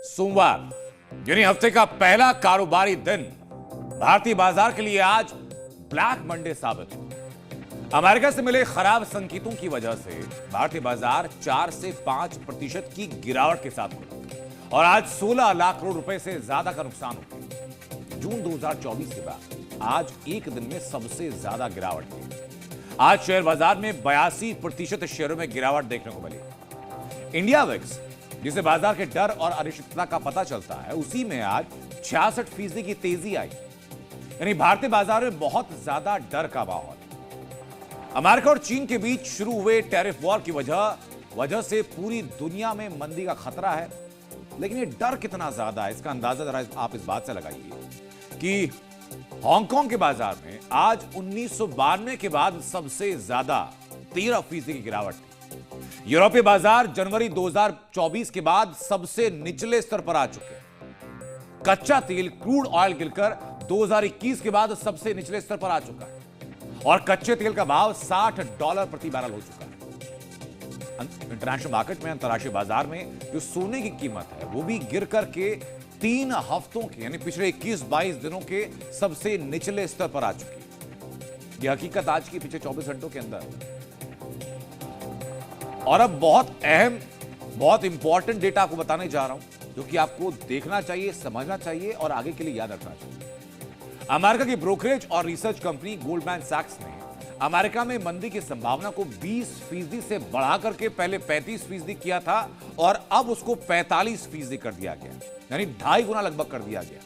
सोमवार यानी हफ्ते का पहला कारोबारी दिन भारतीय बाजार के लिए आज ब्लैक मंडे साबित हुआ। अमेरिका से मिले खराब संकेतों की वजह से भारतीय बाजार 4 से 5% की गिरावट के साथ खुला और आज 16 लाख करोड़ रुपए से ज्यादा का नुकसान हो गया। जून 2024 के बाद आज एक दिन में सबसे ज्यादा गिरावट हुई। आज शेयर बाजार में 82% शेयरों में गिरावट देखने को मिली। इंडिया विक्स, जिसे बाजार के डर और अनिश्चितता का पता चलता है, उसी में आज 66% की तेजी आई। यानी भारतीय बाजार में बहुत ज्यादा डर का माहौल। अमेरिका और चीन के बीच शुरू हुए टैरिफ वॉर की वजह से पूरी दुनिया में मंदी का खतरा है। लेकिन ये डर कितना ज्यादा है, इसका अंदाजा जरा आप इस बात से लगाइए कि हांगकांग के बाजार में आज 1992 के बाद सबसे ज्यादा 13% की गिरावट थी। यूरोपीय बाजार जनवरी 2024 के बाद सबसे निचले स्तर पर आ चुके हैं। कच्चा तेल क्रूड ऑयल गिरकर 2021 के बाद सबसे निचले स्तर पर आ चुका है और कच्चे तेल का भाव $60 प्रति बैरल हो चुका है। इंटरनेशनल मार्केट में, अंतर्राष्ट्रीय बाजार में जो सोने की कीमत है वो भी गिर करके 3 हफ्तों के यानी पिछले 21-22 दिनों के सबसे निचले स्तर पर आ चुकी है। यह हकीकत आज की पिछले 24 घंटों के अंदर। और अब बहुत अहम, बहुत इंपॉर्टेंट डेटा आपको बताने जा रहा हूं जो कि आपको देखना चाहिए, समझना चाहिए और आगे के लिए याद रखना चाहिए। अमेरिका की ब्रोकरेज और रिसर्च कंपनी गोल्डमैन सैक्स ने अमेरिका में मंदी की संभावना को 20% से बढ़ा करके पहले 35% किया था और अब उसको 45% कर दिया गया, यानी 2.5 गुना लगभग कर दिया गया।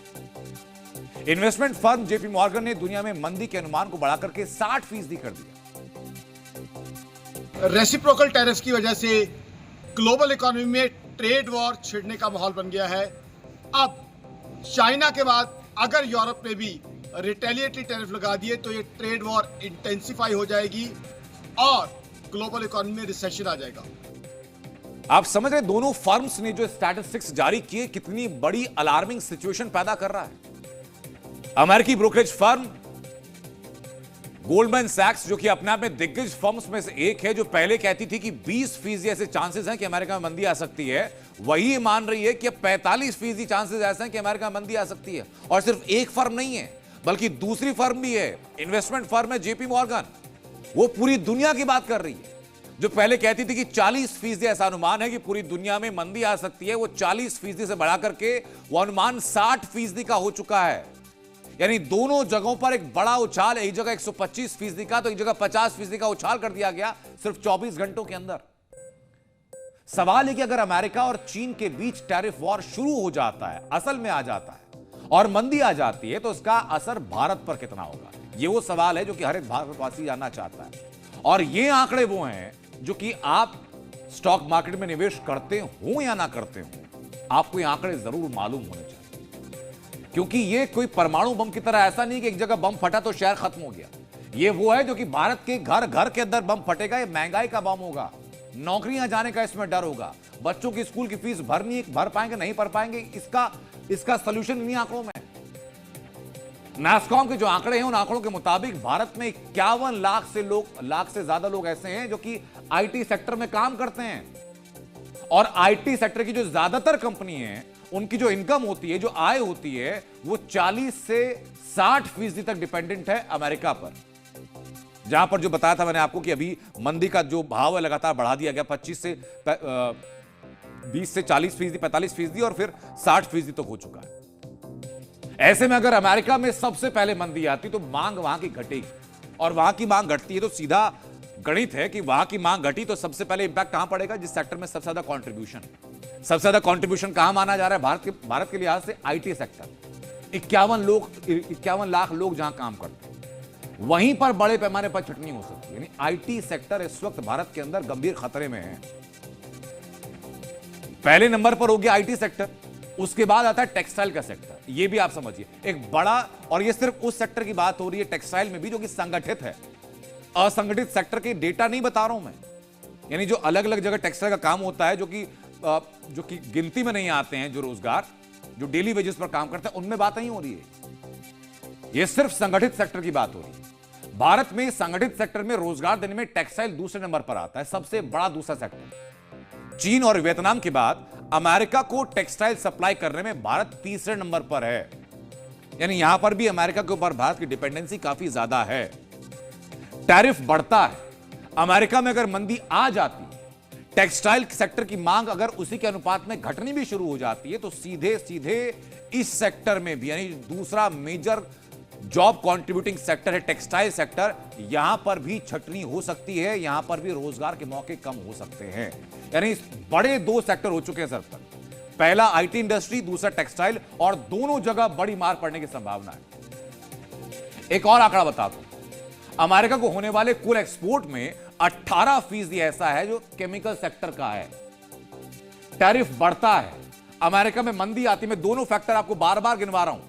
इन्वेस्टमेंट फर्म जेपी मॉर्गन ने दुनिया में मंदी के अनुमान को बढ़ा करके 60% कर दिया। रेसिप्रोकल टैरिफ्स की वजह से ग्लोबल इकोनॉमी में ट्रेड वॉर छिड़ने का माहौल बन गया है। अब चाइना के बाद अगर यूरोप ने भी रिटेलिएटरी टैरिफ लगा दिए तो ये ट्रेड वॉर इंटेंसिफाई हो जाएगी और ग्लोबल इकोनॉमी में रिसेशन आ जाएगा। आप समझ रहे दोनों फर्म्स ने जो स्टैटिस्टिक्स जारी किए कितनी बड़ी अलार्मिंग सिचुएशन पैदा कर रहा है। अमेरिकी ब्रोकरेज फर्म गोल्डमैन सैक्स, जो कि अपने आप में दिग्गज फर्म्स में से एक है, जो पहले कहती थी कि 20% ऐसे चांसेस हैं कि अमेरिका में मंदी आ सकती है, वही मान रही है कि अब 45% चांसेस ऐसे हैं कि अमेरिका में मंदी आ सकती है। और सिर्फ एक फर्म नहीं है बल्कि दूसरी फर्म भी है, इन्वेस्टमेंट फर्म है जेपी मॉर्गन। वो पूरी दुनिया की बात कर रही है। जो पहले कहती थी कि 40% ऐसा अनुमान है कि पूरी दुनिया में मंदी आ सकती है, वो 40% से बढ़ा करके वो अनुमान 60% का हो चुका है। यानी दोनों जगहों पर एक बड़ा उछाल, एक जगह 125% का तो एक जगह 50% का उछाल कर दिया गया सिर्फ 24 घंटों के अंदर। सवाल है कि अगर अमेरिका और चीन के बीच टैरिफ वॉर शुरू हो जाता है, असल में आ जाता है और मंदी आ जाती है, तो उसका असर भारत पर कितना होगा? यह वो सवाल है जो कि हर एक भारतवासी जानना चाहता है। और ये आंकड़े वो हैं जो कि आप स्टॉक मार्केट में निवेश करते हो या ना करते हो, आपको ये आंकड़े जरूर मालूम होने चाहिए। क्योंकि ये कोई परमाणु बम की तरह ऐसा नहीं कि एक जगह बम फटा तो शहर खत्म हो गया। ये वो है जो कि भारत के घर घर के अंदर बम फटेगा। ये महंगाई का बम होगा, नौकरियां जाने का इसमें डर होगा, बच्चों की स्कूल की फीस भर पाएंगे नहीं भर पाएंगे, इसका सोल्यूशन इन्हीं आंकड़ों में। नैस्कॉम के जो आंकड़े हैं, उन आंकड़ों के मुताबिक भारत में 51 लाख से ज्यादा लोग ऐसे हैं जो कि आईटी सेक्टर में काम करते हैं। और आईटी सेक्टर की जो ज्यादातर कंपनी है, उनकी जो इनकम होती है, जो आय होती है, वो 40 से 60% तक डिपेंडेंट है अमेरिका पर। जहां पर जो बताया था मैंने आपको कि अभी मंदी का जो भाव है लगातार बढ़ा दिया गया, 20 से 40%, 45% और फिर 60% तक हो चुका है। ऐसे में अगर अमेरिका में सबसे पहले मंदी आती तो मांग वहां की घटेगी, और वहां की मांग घटती है तो सीधा गणित है कि वहां की मांग घटी तो सबसे पहले इंपैक्ट कहां पड़ेगा? जिस सेक्टर में सबसे ज्यादा कंट्रीब्यूशन कहां माना जा रहा है भारत के लिहाज से? IT sector. 51 लाख लोग जहां काम करते हैं, वहीं पर बड़े पैमाने पर छटनी हो सकती है। यानी आईटी सेक्टर इस वक्त भारत के अंदर गंभीर खतरे में है। पहले नंबर पर हो गया आईटी सेक्टर, उसके बाद आता है टेक्सटाइल का सेक्टर। यह भी आप समझिए एक बड़ा, और यह सिर्फ उस सेक्टर की बात हो रही है टेक्सटाइल में भी जो कि संगठित है। असंगठित सेक्टर के डेटा नहीं बता रहा हूं मैं, यानी जो अलग अलग जगह टेक्सटाइल का काम होता है, जो कि गिनती में नहीं आते हैं, जो रोजगार, जो डेली वेजेस पर काम करते हैं, उनमें बात नहीं हो रही है। यह सिर्फ संगठित सेक्टर की बात हो रही है। भारत में संगठित सेक्टर में रोजगार देने में टेक्सटाइल दूसरे नंबर पर आता है, सबसे बड़ा दूसरा सेक्टर। चीन और वियतनाम के बाद अमेरिका को टेक्सटाइल सप्लाई करने में भारत तीसरे नंबर पर है। यानी यहां पर भी अमेरिका के ऊपर भारत की डिपेंडेंसी काफी ज्यादा है। टैरिफ बढ़ता है, अमेरिका में अगर मंदी आ जाती, टेक्सटाइल सेक्टर की मांग अगर उसी के अनुपात में घटनी भी शुरू हो जाती है, तो सीधे सीधे इस सेक्टर में भी, यानी दूसरा मेजर जॉब कंट्रीब्यूटिंग सेक्टर है टेक्सटाइल सेक्टर, यहां पर भी छटनी हो सकती है, यहां पर भी रोजगार के मौके कम हो सकते हैं। यानी बड़े दो सेक्टर हो चुके हैं सर पर, पहला आईटी इंडस्ट्री, दूसरा टेक्सटाइल, और दोनों जगह बड़ी मार पड़ने की संभावना है। एक और आंकड़ा बता दूं, अमेरिका को होने वाले कुल एक्सपोर्ट में 18% ऐसा है जो केमिकल सेक्टर का है। टैरिफ बढ़ता है, अमेरिका में मंदी आती, मैं दोनों फैक्टर आपको बार बार गिनवा रहा हूं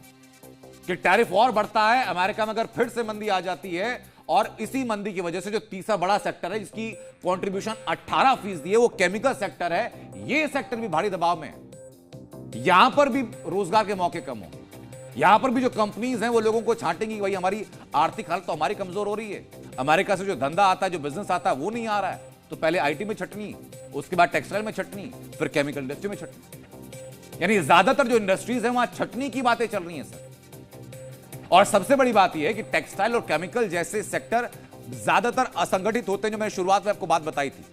कि टैरिफ और बढ़ता है, अमेरिका में अगर फिर से मंदी आ जाती है, और इसी मंदी की वजह से जो तीसरा बड़ा सेक्टर है जिसकी कंट्रीब्यूशन 18% है, वो केमिकल सेक्टर है, ये सेक्टर भी भारी दबाव में है। यहां पर भी रोजगार के मौके कम हो, यहां पर भी जो कंपनीज हैं वो लोगों को छांटेंगी कि भाई हमारी आर्थिक हालत तो हमारी कमजोर हो रही है, अमेरिका से जो धंधा आता है, जो बिजनेस आता है, वो नहीं आ रहा है, तो पहले आईटी में छटनी, उसके बाद टेक्सटाइल में छटनी, फिर केमिकल इंडस्ट्री में छटनी। यानी ज्यादातर जो इंडस्ट्रीज हैं वहां छटनी की बातें चल रही हैं सर। और सबसे बड़ी बात यह है कि टेक्सटाइल और केमिकल जैसे सेक्टर ज्यादातर असंगठित होते हैं, जो मैंने शुरुआत में आपको बात बताई थी।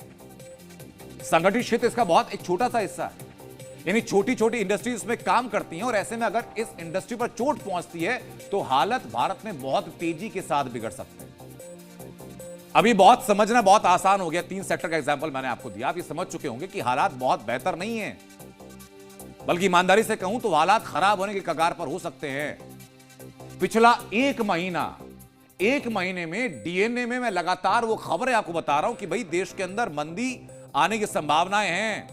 संगठित क्षेत्र इसका बहुत एक छोटा सा हिस्सा है, यानी छोटी छोटी इंडस्ट्रीज में काम करती हैं, और ऐसे में अगर इस इंडस्ट्री पर चोट पहुंचती है तो हालत भारत में बहुत तेजी के साथ बिगड़ सकते हैं। अभी बहुत समझना बहुत आसान हो गया, 3 सेक्टर का एग्जांपल मैंने आपको दिया, आप ये समझ चुके होंगे कि हालात बहुत बेहतर नहीं है, बल्कि ईमानदारी से कहूं तो हालात खराब होने की कगार पर हो सकते हैं। पिछला एक महीने में डीएनए में मैं लगातार वो खबरें आपको बता रहा हूं कि भाई देश के अंदर मंदी आने की संभावनाएं हैं,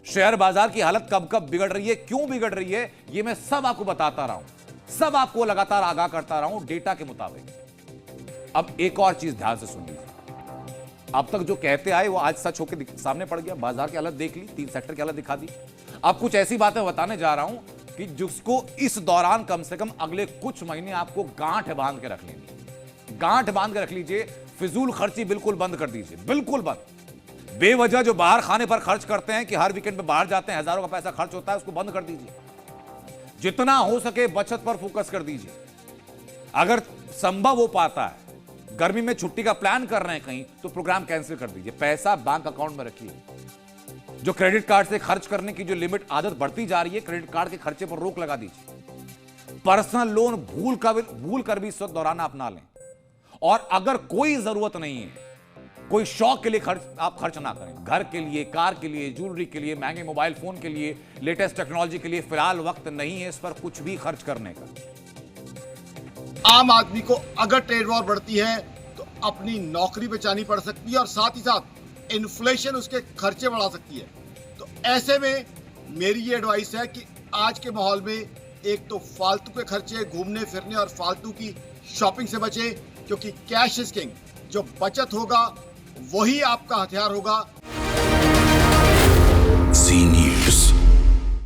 शेयर बाजार की हालत कब कब बिगड़ रही है, क्यों बिगड़ रही है, ये मैं सब आपको बताता रहा हूं, सब आपको लगातार आगाह करता रहा हूं डेटा के मुताबिक। अब एक और चीज ध्यान से सुन लीजिए, अब तक जो कहते आए वो आज सच होकर सामने पड़ गया, बाजार की हालत देख ली, 3 सेक्टर की हालत दिखा दी। अब कुछ ऐसी बातें बताने जा रहा हूं कि जिसको इस दौरान कम से कम अगले कुछ महीने आपको गांठ बांध के रख लेनी, गांठ बांध के रख लीजिए। फिजूल खर्ची बिल्कुल बंद कर दीजिए, बिल्कुल बंद। बेवजह जो बाहर खाने पर खर्च करते हैं कि हर वीकेंड पे बाहर जाते हैं, हजारों का पैसा खर्च होता है, उसको बंद कर दीजिए। जितना हो सके बचत पर फोकस कर दीजिए। अगर संभव हो पाता है, गर्मी में छुट्टी का प्लान कर रहे हैं कहीं, तो प्रोग्राम कैंसिल कर दीजिए, पैसा बैंक अकाउंट में रखिए। जो क्रेडिट कार्ड से खर्च करने की जो लिमिट आदत बढ़ती जा रही है, क्रेडिट कार्ड के खर्चे पर रोक लगा दीजिए। पर्सनल लोन भूल कर भी इस वक्त दौरान आप ना लें, और अगर कोई जरूरत नहीं है, कोई शौक के लिए आप खर्च ना करें, घर के लिए, कार के लिए, ज्वेलरी के लिए, महंगे मोबाइल फोन के लिए, लेटेस्ट टेक्नोलॉजी के लिए फिलहाल वक्त नहीं है इस पर कुछ भी खर्च करने का। आम आदमी को अगर ट्रेड वॉर बढ़ती है तो अपनी नौकरी बचानी पड़ सकती है, और साथ ही साथ इन्फ्लेशन उसके खर्चे बढ़ा सकती है। तो ऐसे में मेरी ये एडवाइस है कि आज के माहौल में एक तो फालतू के खर्चे, घूमने फिरने और फालतू की शॉपिंग से बचें, क्योंकि कैश इज किंग। जो बचत होगा वही आपका हथियार होगा।